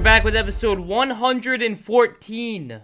back with episode 114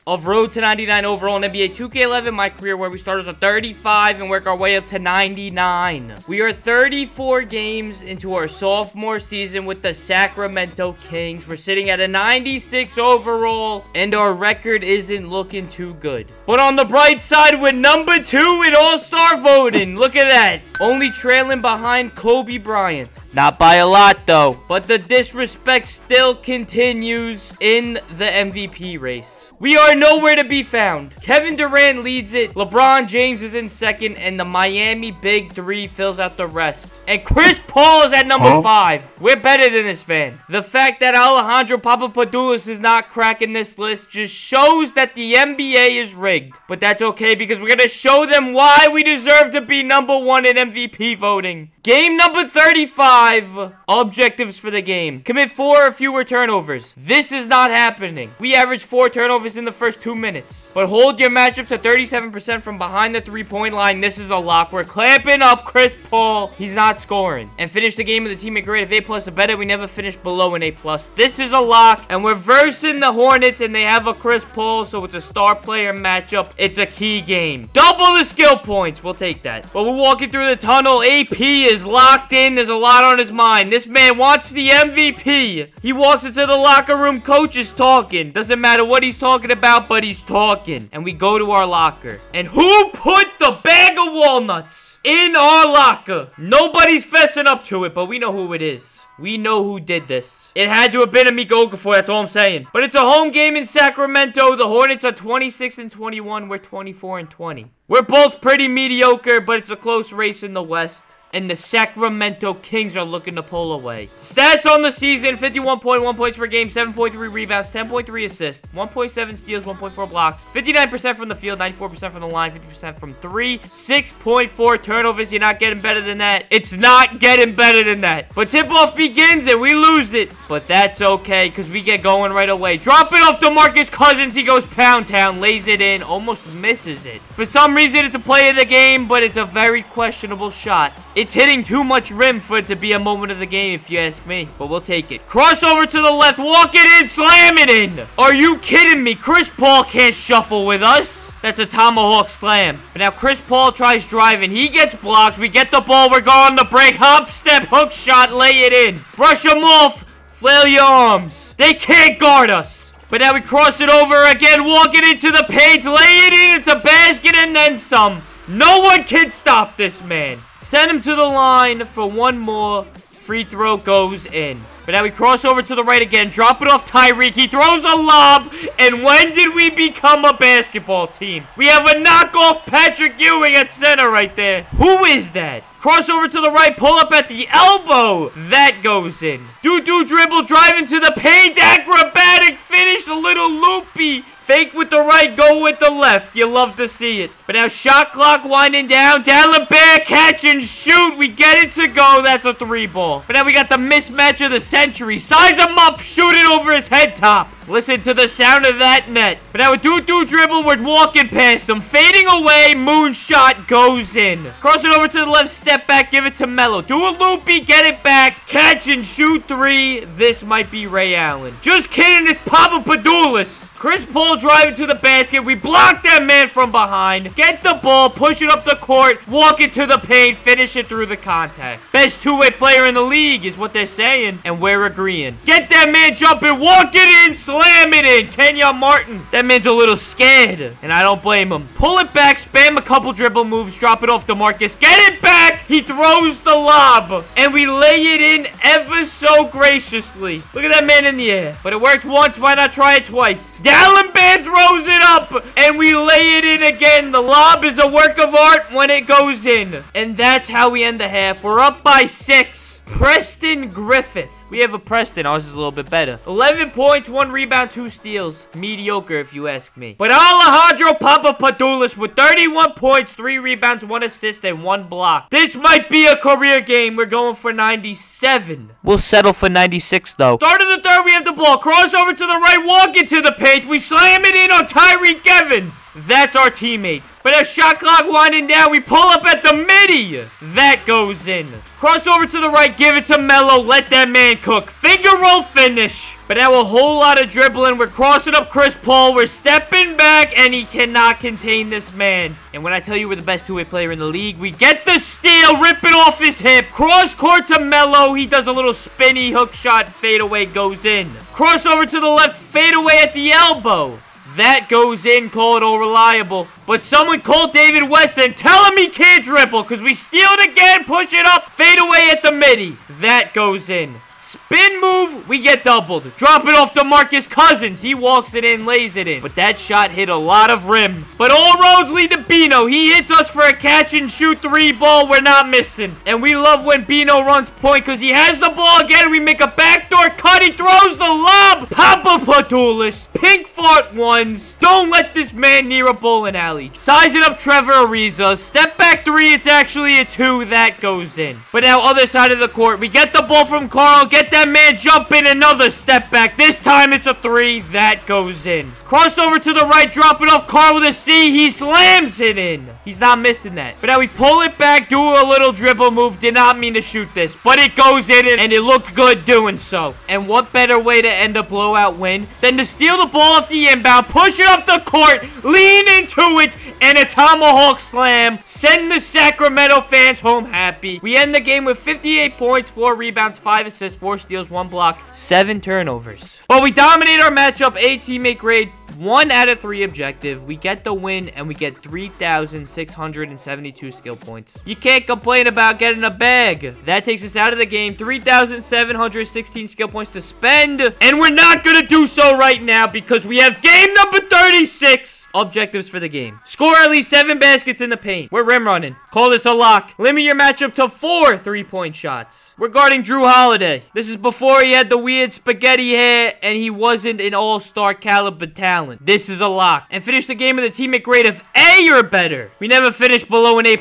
of Road to 99 overall in NBA 2K11, my career, where we started as a 35 and work our way up to 99. We are 34 games into our sophomore season with the Sacramento Kings. We're sitting at a 96 overall, and our record isn't looking too good. But on the bright side, we're number 2 in all-star voting. Look at that. Only trailing behind Kobe Bryant. Not by a lot, though. But the disrespect still continues in the MVP race. We are nowhere to be found. Kevin Durant leads it. LeBron James is in second. And the Miami Big Three fills out the rest. And Chris Paul is at number 5. We're better than this man. The fact that Alejandro Papadopoulos is not cracking this list just shows that the NBA is rigged. But that's okay, because we're going to show them why we deserve to be number 1 in MVP voting. Game number 35. Objectives for the game. Commit 4 or fewer turnovers. This is not happening. We averaged 4 turnovers in the first 2 minutes. But hold your matchup to 37% from behind the 3-point line. This is a lock. We're clamping up Chris Paul. He's not scoring. And finish the game with a teammate grade of A+ or better. We never finish below an A+. This is a lock. And we're versing the Hornets, and they have a Chris Paul, so it's a star player matchup. It's a key game. Double the skill points. We'll take that. But we're walking through the tunnel. AP is locked in. There's a lot on his mind. This man wants the MVP. He walks into the locker room. Coach is talking. Doesn't matter what he's talking about, but he's talking. And we go to our locker. And who put the bag of walnuts in our locker? Nobody's fessing up to it, but we know who it is. We know who did this. It had to have been Emiko Okafor, that's all I'm saying. But it's a home game in Sacramento. The Hornets are 26-21. We're 24-20. We're both pretty mediocre, but it's a close race in the West. And the Sacramento Kings are looking to pull away. Stats on the season: 51.1 points per game, 7.3 rebounds, 10.3 assists, 1.7 steals, 1.4 blocks, 59% from the field, 94% from the line, 50% from 3, 6.4 turnovers. You're not getting better than that. It's not getting better than that. But tip-off begins and we lose it. But that's okay, because we get going right away. Drop it off to Marcus Cousins. He goes pound town, lays it in, almost misses it. For some reason, it's a play of the game, but it's a very questionable shot. It's hitting too much rim for it to be a moment of the game, if you ask me. But we'll take it. Crossover to the left. Walk it in. Slam it in. Are you kidding me? Chris Paul can't shuffle with us. That's a tomahawk slam. But now Chris Paul tries driving. He gets blocked. We get the ball. We're going to break. Hop, step, hook shot. Lay it in. Brush them off. Flail your arms. They can't guard us. But now we cross it over again. Walk it into the paint. Lay it in. It's a basket and then some. No one can stop this man. Send him to the line for one more. Free throw goes in. But now we cross over to the right again. Drop it off Tyreek. He throws a lob. And when did we become a basketball team? We have a knockoff Patrick Ewing at center right there. Who is that? Crossover to the right. Pull up at the elbow. That goes in. Do dribble. Drive into the paint. Acrobatic finish. A little loopy. Fake with the right, go with the left. You love to see it. But now shot clock winding down. Dalibert, catch and shoot. We get it to go. That's a 3-ball. But now we got the mismatch of the century. Size him up. Shoot it over his head top. Listen to the sound of that net. But now with do dribble, we're walking past him. Fading away. Moonshot goes in. Cross it over to the left. Step back. Give it to Melo. Do a loopy. Get it back. Catch and shoot 3. This might be Ray Allen. Just kidding. It's Papadopoulos. Chris Paul driving to the basket. We block that man from behind. Get the ball. Push it up the court. Walk it to the paint. Finish it through the contact. Best two-way player in the league is what they're saying. And we're agreeing. Get that man jumping. Walk it in. Slam it in. Kenya Martin. That man's a little scared. And I don't blame him. Pull it back. Spam a couple dribble moves. Drop it off to Marcus. Get it back. He throws the lob. And we lay it in ever so graciously. Look at that man in the air. But it worked once. Why not try it twice? Dalibert throws it up, and we lay it in again. The lob is a work of art when it goes in. And that's how we end the half. We're up by 6. Preston Griffith. We have a Preston. Ours is a little bit better. 11 points, 1 rebound, 2 steals. Mediocre, if you ask me. But Alejandro Papadopoulos with 31 points, 3 rebounds, 1 assist, and 1 block. This might be a career game. We're going for 97. We'll settle for 96, though. Start of the third, we have the ball. Crossover to the right, walk into the paint. We slam it in on Tyreek Evans. That's our teammate. But as shot clock winding down, we pull up at the midi. That goes in. Crossover to the right, Give it to Melo. Let that man cook. Finger roll finish. But now a whole lot of dribbling. We're crossing up Chris Paul. We're stepping back, and he cannot contain this man. And when I tell you we're the best two-way player in the league, we get the steal, rip it off his hip. Cross court to Melo. He does a little spinny hook shot. Fadeaway goes in. Cross over to the left. Fadeaway at the elbow. That goes in. Call it all reliable. But someone call David West and tell him he can't dribble, because we steal it again. Push it up. Fadeaway at the midi. That goes in. Spin move, we get doubled. Drop it off to Marcus Cousins. He walks it in, lays it in. But that shot hit a lot of rim. But all roads lead to Bino. He hits us for a catch and shoot 3 ball. We're not missing. And we love when Bino runs point because he has the ball again. We make a backdoor cut. He throws the lob. Papa Padulis. Pink fart ones. Don't let this man near a bowling alley. Sizing up Trevor Ariza. Step back 3. It's actually a 2. That goes in. But now other side of the court. We get the ball from Carl. Get that man jump in, another step back. This time it's a 3. That goes in. Crossover to the right, drop it off Carl with a C. He slams it in. He's not missing that. But now we pull it back, do a little dribble move. Did not mean to shoot this, but it goes in, and it looked good doing so. And what better way to end a blowout win than to steal the ball off the inbound, push it up the court, lean into it, and a tomahawk slam. Send the Sacramento fans home happy. We end the game with 58 points, 4 rebounds, 5 assists, 4 steals, 1 block, 7 turnovers. But we dominate our matchup. A teammate grade, 1 out of 3 objective. We get the win, and we get 3,672 skill points. You can't complain about getting a bag. That takes us out of the game. 3,716 skill points to spend. And we're not going to do so right now because we have game number 36. Objectives for the game. Score at least 7 baskets in the paint. We're rim running. Call this a lock. Limit your matchup to 4 3-point shots. We're guarding Drew Holiday. This is before he had the weird spaghetti hair and he wasn't an all-star caliber talent. This is a lock. And finish the game with a teammate grade of A or better. We never finished below an A+.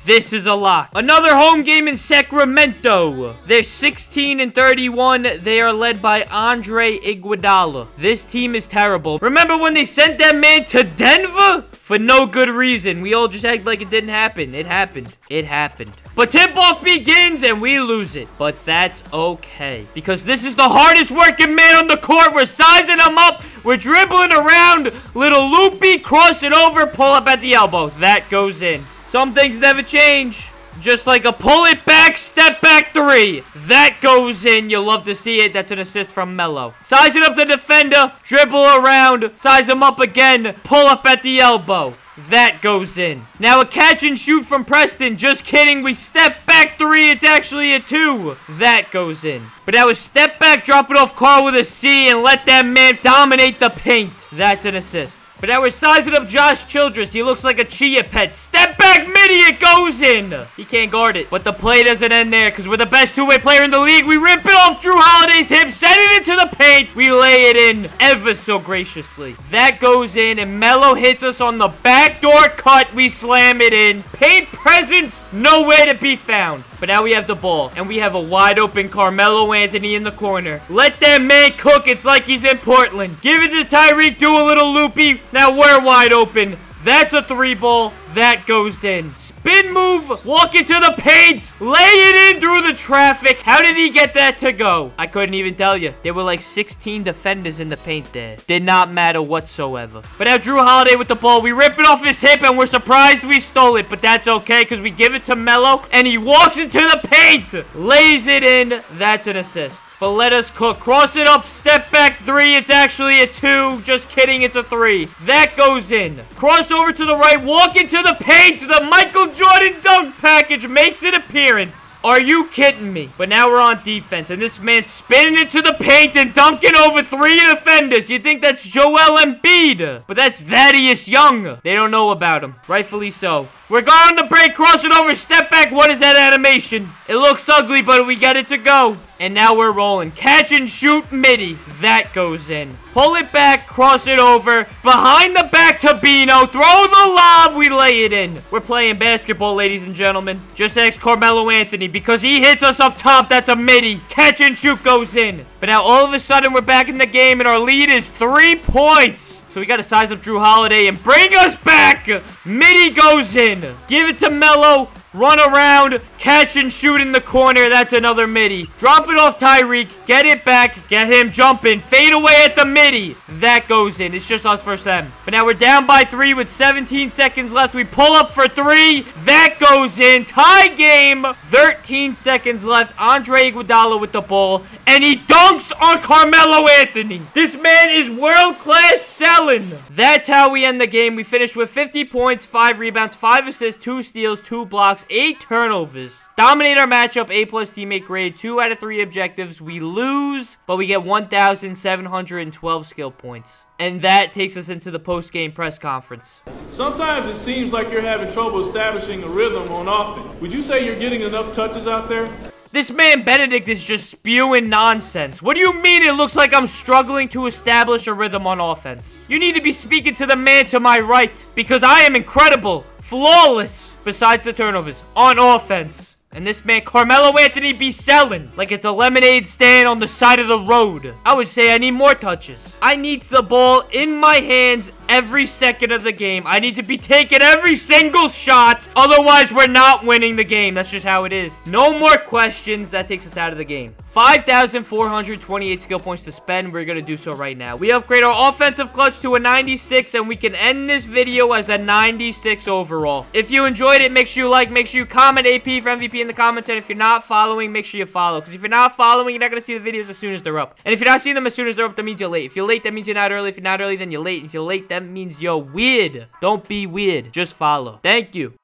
This is a lock. Another home game in Sacramento. They're 16-31. They are led by Andre Iguodala. This team is terrible. Remember when they sent that man to Denver? For no good reason. We all just act like it didn't happen. It happened. It happened. But tip-off begins and we lose it. But that's okay. Because this is the hardest working man on the court. We're sizing him up. We're dribbling around. Little loopy. Cross it over. Pull up at the elbow. That goes in. Some things never change. Just like a pull it back, step back 3. That goes in. You'll love to see it. That's an assist from Melo. Sizing up the defender. Dribble around. Size him up again. Pull up at the elbow. That goes in. Now a catch and shoot from Preston. Just kidding. We step back 3. It's actually a 2. That goes in. But now a step back, drop it off Carl with a C and let that man dominate the paint. That's an assist. But now we're sizing up Josh Childress. He looks like a chia pet. Step back midi, it goes in. He can't guard it. But the play doesn't end there because we're the best two-way player in the league. We rip it off Drew Holiday's hip, send it into the paint. We lay it in ever so graciously. That goes in and Melo hits us on the backdoor cut. We slam it in. Paint presence, nowhere to be found. But now we have the ball, and we have a wide-open Carmelo Anthony in the corner. Let that man cook. It's like he's in Portland. Give it to Tyreek. Do a little loopy. Now we're wide open. That's a 3 ball. That goes in. Spin move. Walk into the paint. Lay it in through the traffic. How did he get that to go? I couldn't even tell you. There were like 16 defenders in the paint there. Did not matter whatsoever. But now Drew Holiday with the ball. We rip it off his hip and we're surprised we stole it. But that's okay because we give it to Melo and he walks into the paint. Lays it in. That's an assist. But let us cook. Cross it up. Step back 3. It's actually a 2. Just kidding. It's a 3. That goes in. Cross over to the right. Walk into the paint. The Michael Jordan dunk package makes an appearance. Are you kidding me? But now we're on defense. And this man's spinning into the paint and dunking over 3 defenders. You think that's Joel Embiid. But that's Thaddeus Young. They don't know about him. Rightfully so. We're going on the break. Cross it over. Step back. What is that animation? It looks ugly, but we get it to go. And now we're rolling. Catch and shoot midi. That goes in. Pull it back. Cross it over. Behind the back to Bino. Throw the lob. We lay it in. We're playing basketball, ladies and gentlemen. Just ask Carmelo Anthony because he hits us up top. That's a midi. Catch and shoot goes in. But now all of a sudden we're back in the game and our lead is 3 points. So we got to size up Drew Holiday and bring us back. Midi goes in. Give it to Melo. Run around, catch and shoot in the corner. That's another midi. Drop it off Tyreek. Get it back. Get him jumping. Fade away at the midi. That goes in. It's just us versus them. But now we're down by 3 with 17 seconds left. We pull up for 3. That goes in. Tie game. 13 seconds left. Andre Iguodala with the ball. And he dunks on Carmelo Anthony. This man is world-class selling. That's how we end the game. We finished with 50 points, 5 rebounds, 5 assists, 2 steals, 2 blocks, 8 turnovers. Dominate our matchup, A+ teammate grade, 2 out of 3 objectives. We lose, but we get 1,712 skill points. And that takes us into the post-game press conference. Sometimes it seems like you're having trouble establishing a rhythm on offense. Would you say you're getting enough touches out there? This man Benedict is just spewing nonsense. What do you mean it looks like I'm struggling to establish a rhythm on offense? You need to be speaking to the man to my right, because I am incredible, flawless, besides the turnovers, on offense. And this man, Carmelo Anthony, be selling like it's a lemonade stand on the side of the road. I would say I need more touches. I need the ball in my hands every second of the game. I need to be taking every single shot. Otherwise, we're not winning the game. That's just how it is. No more questions. That takes us out of the game. 5,428 skill points to spend. We're going to do so right now. We upgrade our offensive clutch to a 96, and we can end this video as a 96 overall. If you enjoyed it, make sure you like, make sure you comment AP for MVP in the comments, and if you're not following, make sure you follow, because if you're not following, you're not going to see the videos as soon as they're up. And if you're not seeing them as soon as they're up, that means you're late. If you're late, that means you're not early. If you're not early, then you're late. If you're late, that means you're weird. Don't be weird. Just follow. Thank you.